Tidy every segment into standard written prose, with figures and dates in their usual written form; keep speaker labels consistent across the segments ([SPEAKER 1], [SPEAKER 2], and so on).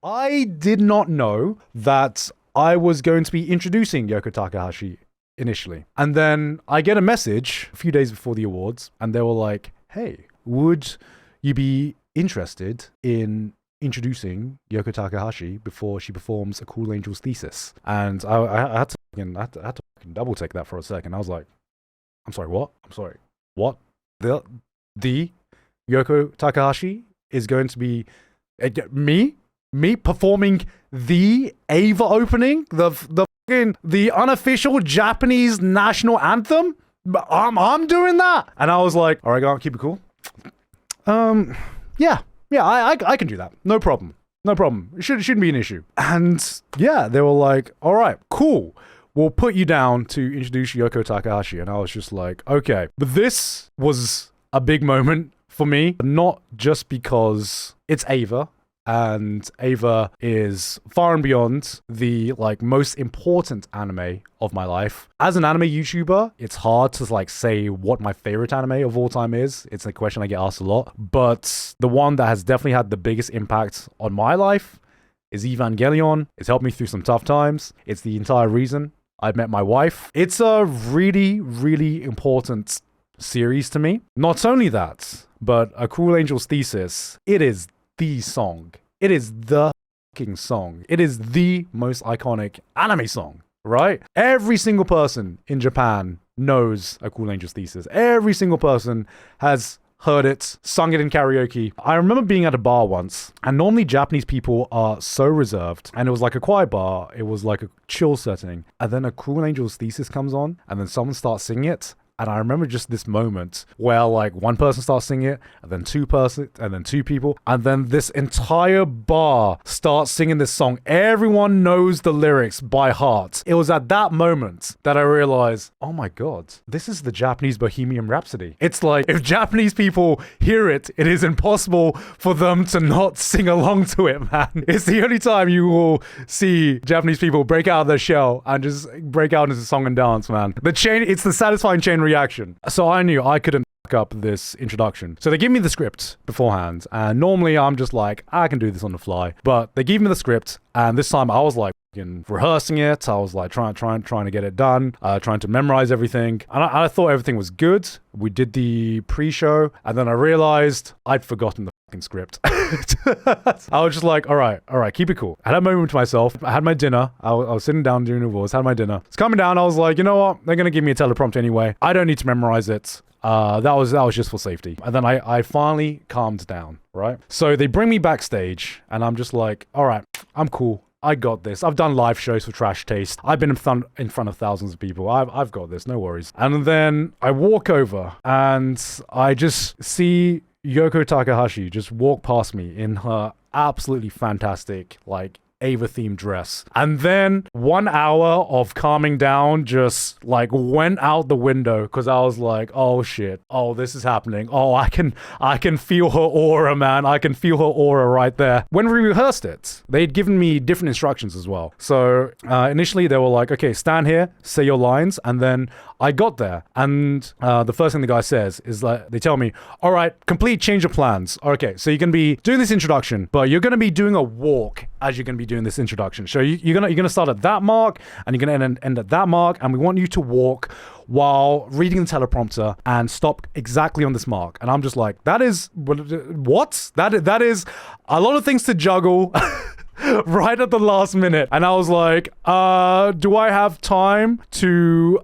[SPEAKER 1] I did not know that I was going to be introducing Yoko Takahashi initially. And then I get a message a few days before the awards, and they were like, hey, would you be interested in introducing Yoko Takahashi before she performs A Cool Angel's Thesis? And I had to fucking double take that for a second. I was like, I'm sorry, what? I'm sorry, what? The Yoko Takahashi is going to be me performing the Ava opening, the unofficial Japanese national anthem. I'm doing that, and I was like, all right, go on, keep it cool. Yeah, I can do that. No problem. It shouldn't be an issue. And yeah, they were like, all right, cool. We'll put you down to introduce Yoko Takahashi. And I was just like, okay. But this was a big moment for me, not just because it's Ava, and Ava is far and beyond the most important anime of my life. As an anime YouTuber, it's hard to say what my favorite anime of all time is. It's a question I get asked a lot. But the one that has definitely had the biggest impact on my life is Evangelion. It's helped me through some tough times. It's the entire reason I met my wife. It's a really, really important series to me. Not only that, but A Cruel Angel's Thesis, it is the song. It is the fucking song. It is the most iconic anime song, right? Every single person in Japan knows A Cool Angel's Thesis. Every single person has heard it, sung it in karaoke. I remember being at a bar once, and normally Japanese people are so reserved, and it was like a quiet bar, it was like a chill setting, and then A Cruel Angel's Thesis comes on, and then someone starts singing it. And I remember just this moment where one person starts singing it, and then two people, and then this entire bar starts singing this song. Everyone knows the lyrics by heart. It was at that moment that I realized, oh my God, this is the Japanese Bohemian Rhapsody. It's like, if Japanese people hear it, it is impossible for them to not sing along to it, man. It's the only time you will see Japanese people break out of their shell and just break out into song and dance, man. It's the satisfying chain reaction. So I knew I couldn't fuck up this introduction. So they give me the script beforehand, and normally I'm just like, I can do this on the fly. But they gave me the script, and this time I was like rehearsing it. I was like trying to get it done, trying to memorize everything. And I thought everything was good. We did the pre-show, and then I realized I'd forgotten the fucking script. I was just like, all right, keep it cool. I had a moment to myself. I had my dinner. I was sitting down during the awards, had my dinner. It's coming down. I was like, you know what? They're going to give me a teleprompter anyway. I don't need to memorize it. That was just for safety. And then I finally calmed down, right? So they bring me backstage, and I'm just like, all right, I'm cool. I got this. I've done live shows for Trash Taste. I've been in front of thousands of people. I've got this. No worries. And then I walk over, and I just see Yoko Takahashi just walk past me in her absolutely fantastic, Ava-themed dress. And then 1 hour of calming down just went out the window, because I was like, oh shit, oh, this is happening. Oh, I can feel her aura, man. I can feel her aura right there. When we rehearsed it, they'd given me different instructions as well. So initially they were like, okay, stand here, say your lines. And then I got there, and the first thing the guy says is they tell me, all right, complete change of plans. Okay, so you're going to be doing this introduction, but you're going to be doing a walk as you're going to be doing this introduction. So you're gonna start at that mark, and you're gonna end at that mark, and we want you to walk while reading the teleprompter and stop exactly on this mark. And I'm just like, that is what? That is a lot of things to juggle. Right at the last minute. And I was like, do I have time to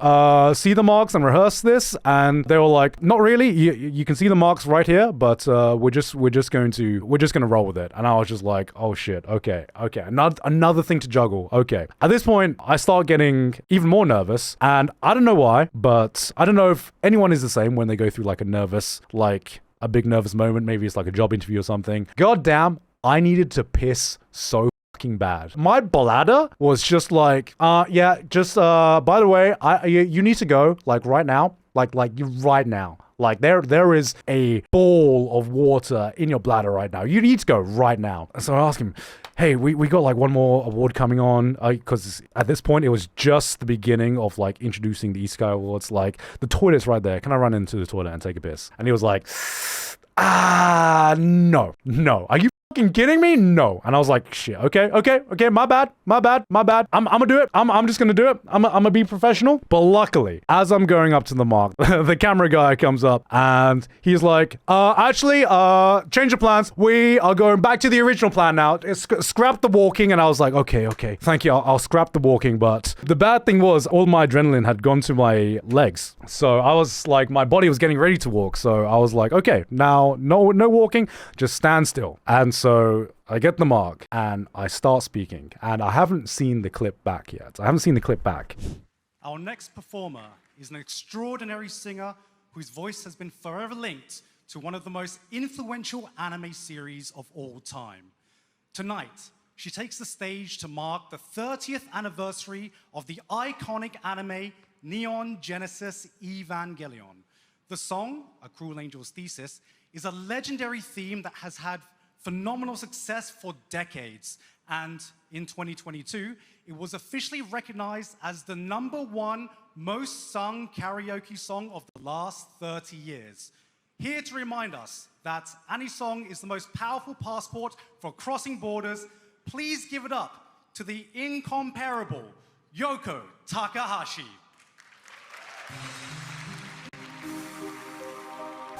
[SPEAKER 1] see the marks and rehearse this? And they were like, not really. You can see the marks right here, but we're just gonna roll with it. And I was just like, oh shit, okay. Another thing to juggle. Okay. At this point, I start getting even more nervous, and I don't know why, but I don't know if anyone is the same when they go through a big nervous moment. Maybe it's like a job interview or something. God damn, I needed to piss so fucking bad. My bladder was just by the way, you need to go right now, right now. There is a ball of water in your bladder right now. You need to go right now. So I asked him, hey, we got one more award coming on, because at this point it was just the beginning of introducing the Isekai Awards. The toilet's right there. Can I run into the toilet and take a piss? And he was like, no. Are you fucking kidding me? No. And I was like, shit, okay, my bad. I'm gonna do it. I'm just gonna do it. I'm gonna be professional. But luckily, as I'm going up to the mark, the camera guy comes up and he's like, actually, change of plans. We are going back to the original plan now. Scrap the walking. And I was like, okay, thank you. I'll scrap the walking. But the bad thing was all my adrenaline had gone to my legs. So I was like, my body was getting ready to walk. So I was like, okay, now no walking, just stand still. And so I get the mark and I start speaking. And I haven't seen the clip back yet.
[SPEAKER 2] Our next performer is an extraordinary singer whose voice has been forever linked to one of the most influential anime series of all time. Tonight, she takes the stage to mark the 30th anniversary of the iconic anime Neon Genesis Evangelion. The song, A Cruel Angel's Thesis, is a legendary theme that has had phenomenal success for decades. And in 2022, it was officially recognized as the #1 most sung karaoke song of the last 30 years. Here to remind us that Anisong is the most powerful passport for crossing borders, please give it up to the incomparable Yoko Takahashi.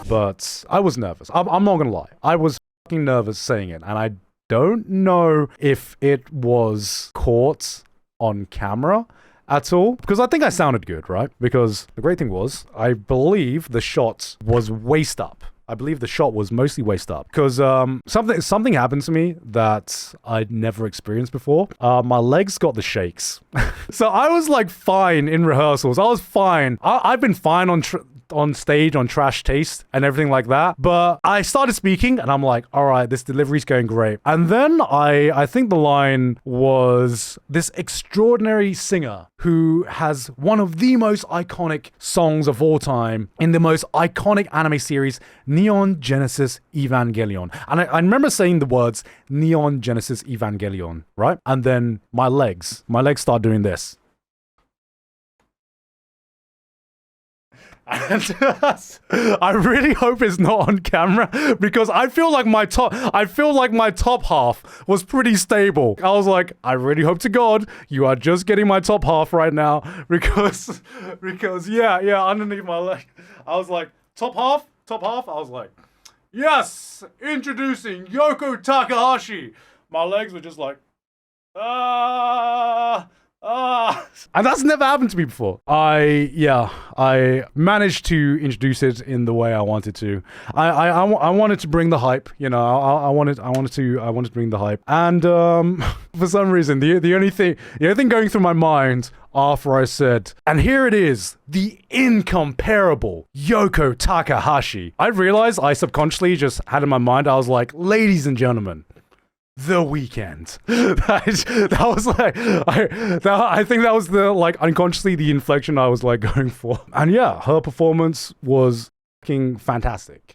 [SPEAKER 1] But I was nervous. I'm not gonna lie. I was fucking nervous saying it, and I don't know if it was caught on camera at all, because I think I sounded good, right? Because the great thing was, I believe the shot was waist up. I believe the shot was mostly waist up, because something happened to me that I'd never experienced before. My legs got the shakes. So I was like fine in rehearsals. I was fine. I've been fine on stage on Trash Taste and everything like that, but I started speaking and I'm like, all right, this delivery's going great. And then I think the line was, this extraordinary singer who has one of the most iconic songs of all time in the most iconic anime series, Neon Genesis Evangelion. And I remember saying the words Neon Genesis Evangelion, right? And then my legs start doing this. And I really hope it's not on camera, because I feel like my top half was pretty stable. I was like, I really hope to God you are just getting my top half right now, because yeah, underneath my leg, I was like, top half. I was like, yes, introducing Yoko Takahashi. My legs were just like, and that's never happened to me before. I managed to introduce it in the way I wanted to. I wanted to bring the hype, you know. I wanted to bring the hype. And for some reason, the only thing going through my mind after I said, and here it is, the incomparable Yoko Takahashi, I realized I subconsciously just had in my mind, I was like, ladies and gentlemen, The Weeknd. That was like, I think that was the, like, unconsciously the inflection I was like going for. And yeah, her performance was fucking fantastic.